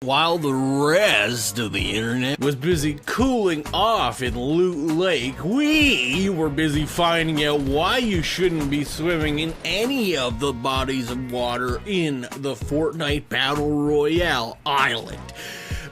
While the rest of the internet was busy cooling off in Loot Lake, we were busy finding out why you shouldn't be swimming in any of the bodies of water in the Fortnite Battle Royale island.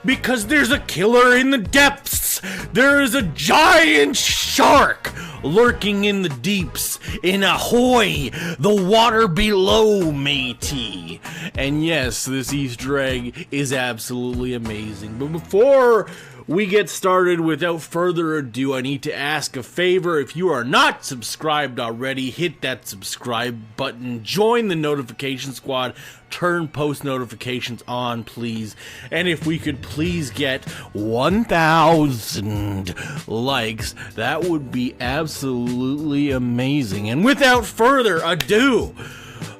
Because there's a killer in the depths! There is a giant shark lurking in the deeps, in ahoy, the water below, matey. And yes, this Easter egg is absolutely amazing. But before we get started, without further ado, I need to ask a favor. If you are not subscribed already, hit that subscribe button, join the notification squad, turn post notifications on, please. And if we could please get 1,000 likes, that would be absolutely amazing. And without further ado,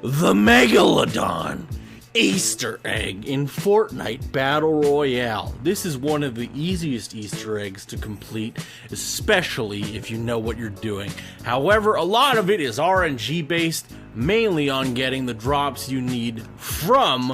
the megalodon Easter egg in Fortnite Battle Royale. This is one of the easiest Easter eggs to complete, especially if you know what you're doing. However, a lot of it is RNG based, mainly on getting the drops you need from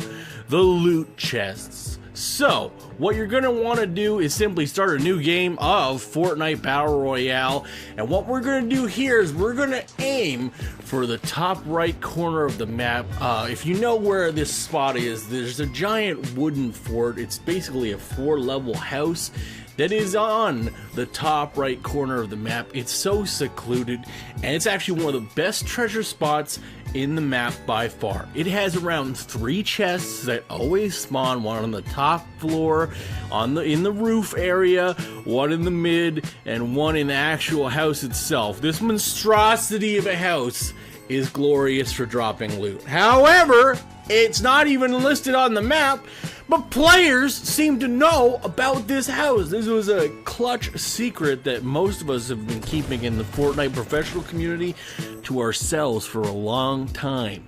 the loot chests. So, what you're going to want to do is simply start a new game of Fortnite Battle Royale, and what we're going to do here is we're going to aim for the top right corner of the map. If you know where this spot is, there's a giant wooden fort. It's basically a 4-level house that is on the top right corner of the map. It's so secluded, and it's actually one of the best treasure spots in the map by far. It has around 3 chests that always spawn, one on the top floor, in the roof area, one in the mid, and one in the actual house itself. This monstrosity of a house is glorious for dropping loot. However, it's not even listed on the map, but players seem to know about this house. This was a clutch secret that most of us have been keeping in the Fortnite professional community to ourselves for a long time.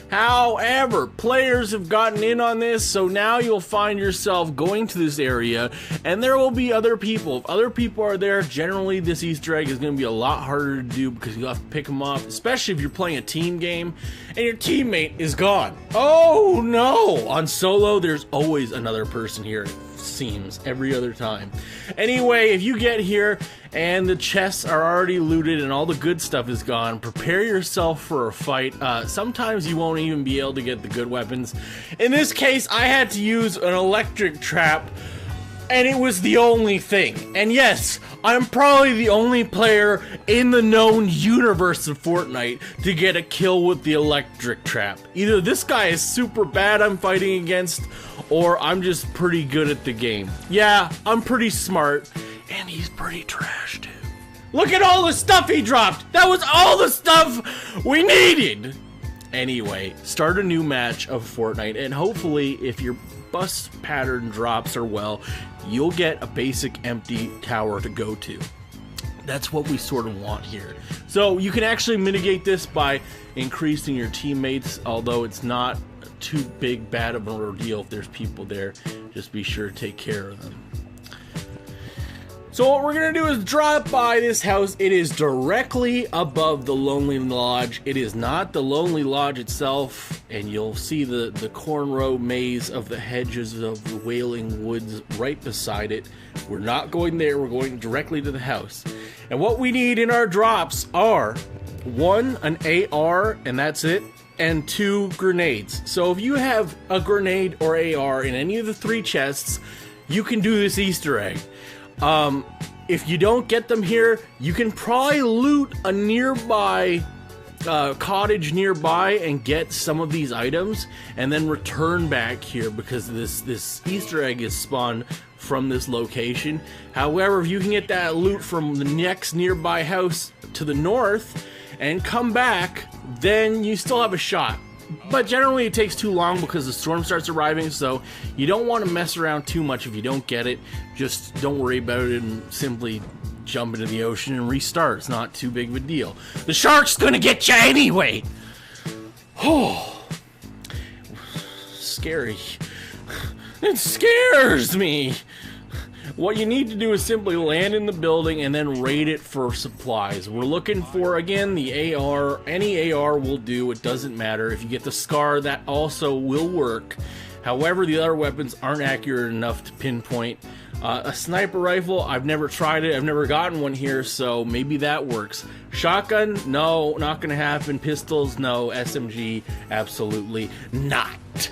However, players have gotten in on this, so now you'll find yourself going to this area, and there will be other people. If other people are there, generally this Easter egg is going to be a lot harder to do because you'll have to pick them up, especially if you're playing a team game and your teammate is gone. Oh no! On solo, there's always another person here. Seems every other time. Anyway, if you get here and the chests are already looted and all the good stuff is gone, prepare yourself for a fight. Sometimes you won't even be able to get the good weapons. In this case, I had to use an electric trap, and it was the only thing. And yes, I'm probably the only player in the known universe of Fortnite to get a kill with the electric trap. Either this guy is super bad I'm fighting against, or I'm just pretty good at the game. Yeah, I'm pretty smart, and he's pretty trash too. Look at all the stuff he dropped! That was all the stuff we needed! Anyway, start a new match of Fortnite, and hopefully, if your bus pattern drops or well, you'll get a basic empty tower to go to. That's what we sort of want here. So you can actually mitigate this by increasing your teammates, although it's not too bad of an ordeal if there's people there. Just be sure to take care of them. So what we're gonna do is drop by this house. It is directly above the Lonely Lodge. It is not the Lonely Lodge itself, and you'll see the cornrow maze of the hedges of the Wailing Woods right beside it. We're not going there, we're going directly to the house. And what we need in our drops are 1, an AR, and that's it, and 2 grenades. So if you have a grenade or AR in any of the 3 chests, you can do this Easter egg. If you don't get them here, you can probably loot a nearby cottage nearby and get some of these items and then return back here, because this Easter egg is spawned from this location. However, if you can get that loot from the next nearby house to the north and come back, then you still have a shot. But generally it takes too long because the storm starts arriving, so you don't want to mess around too much if you don't get it. Just don't worry about it and simply jump into the ocean and restart. It's not too big of a deal. The shark's gonna get you anyway! Oh, scary. It scares me! What you need to do is simply land in the building and then raid it for supplies. We're looking for, again, the AR. Any AR will do, it doesn't matter. If you get the SCAR, that also will work. However, the other weapons aren't accurate enough to pinpoint. A sniper rifle, I've never tried it. I've never gotten one here, so maybe that works. Shotgun, no, not gonna happen. Pistols, no. SMG, absolutely not.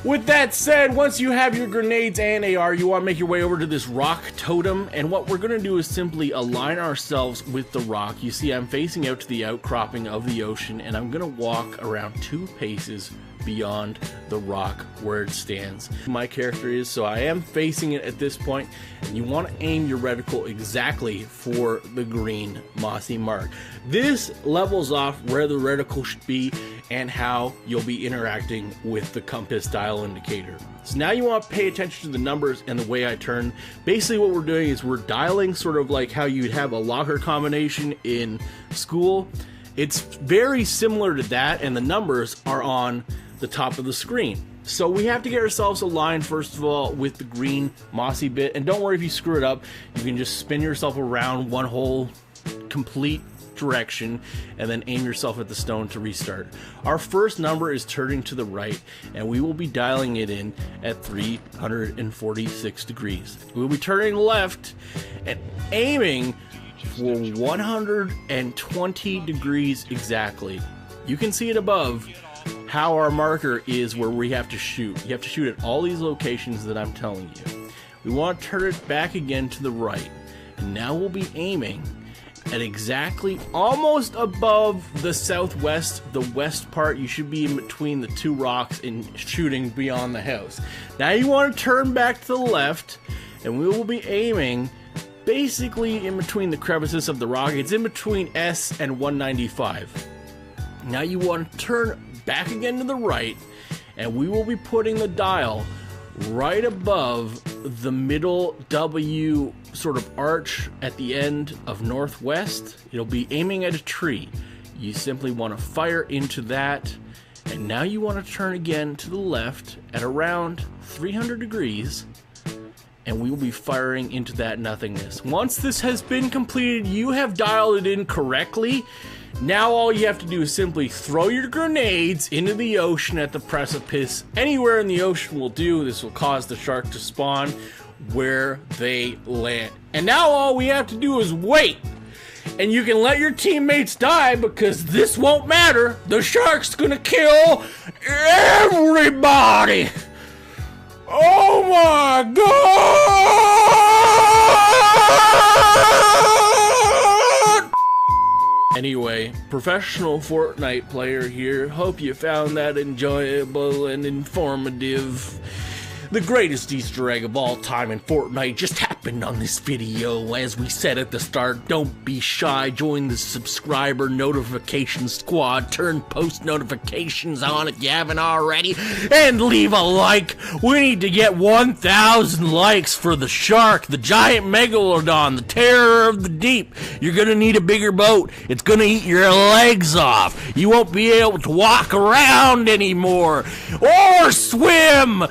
With that said, once you have your grenades and AR, you want to make your way over to this rock totem, and what we're going to do is simply align ourselves with the rock. You see, I'm facing out to the outcropping of the ocean, and I'm going to walk around 2 paces beyond the rock where it stands. My character is, so I am facing it at this point, and you want to aim your reticle exactly for the green mossy mark. This levels off where the reticle should be and how you'll be interacting with the compass dial indicator. So now you want to pay attention to the numbers and the way I turn. Basically what we're doing is we're dialing sort of like how you'd have a locker combination in school. It's very similar to that, and the numbers are on the top of the screen. So we have to get ourselves aligned first of all with the green mossy bit, and don't worry if you screw it up, you can just spin yourself around one whole complete direction and then aim yourself at the stone to restart. Our first number is turning to the right, and we will be dialing it in at 346 degrees. We'll be turning left and aiming for 120 degrees exactly. You can see it above how our marker is where we have to shoot. You have to shoot at all these locations that I'm telling you. We want to turn it back again to the right, and now we'll be aiming at exactly almost above the southwest, the west part. You should be in between the 2 rocks and shooting beyond the house. Now you want to turn back to the left, and we will be aiming basically in between the crevices of the rock. It's in between S and 195. Now you want to turn back again to the right, and we will be putting the dial right above the middle W sort of arch at the end of northwest. It'll be aiming at a tree. You simply want to fire into that, and now you want to turn again to the left at around 300 degrees, and we will be firing into that nothingness. Once this has been completed, you have dialed it in correctly. Now all you have to do is simply throw your grenades into the ocean at the precipice. Anywhere in the ocean will do. This will cause the shark to spawn where they land. And now all we have to do is wait. And you can let your teammates die because this won't matter. The shark's gonna kill everybody. Oh my God! Anyway, professional Fortnite player here. Hope you found that enjoyable and informative. The greatest Easter egg of all time in Fortnite just happened on this video. As we said at the start, don't be shy. Join the subscriber notification squad. Turn post notifications on if you haven't already. And leave a like. We need to get 1,000 likes for the shark, the giant megalodon, the terror of the deep. You're gonna need a bigger boat. It's gonna eat your legs off. You won't be able to walk around anymore. Or swim!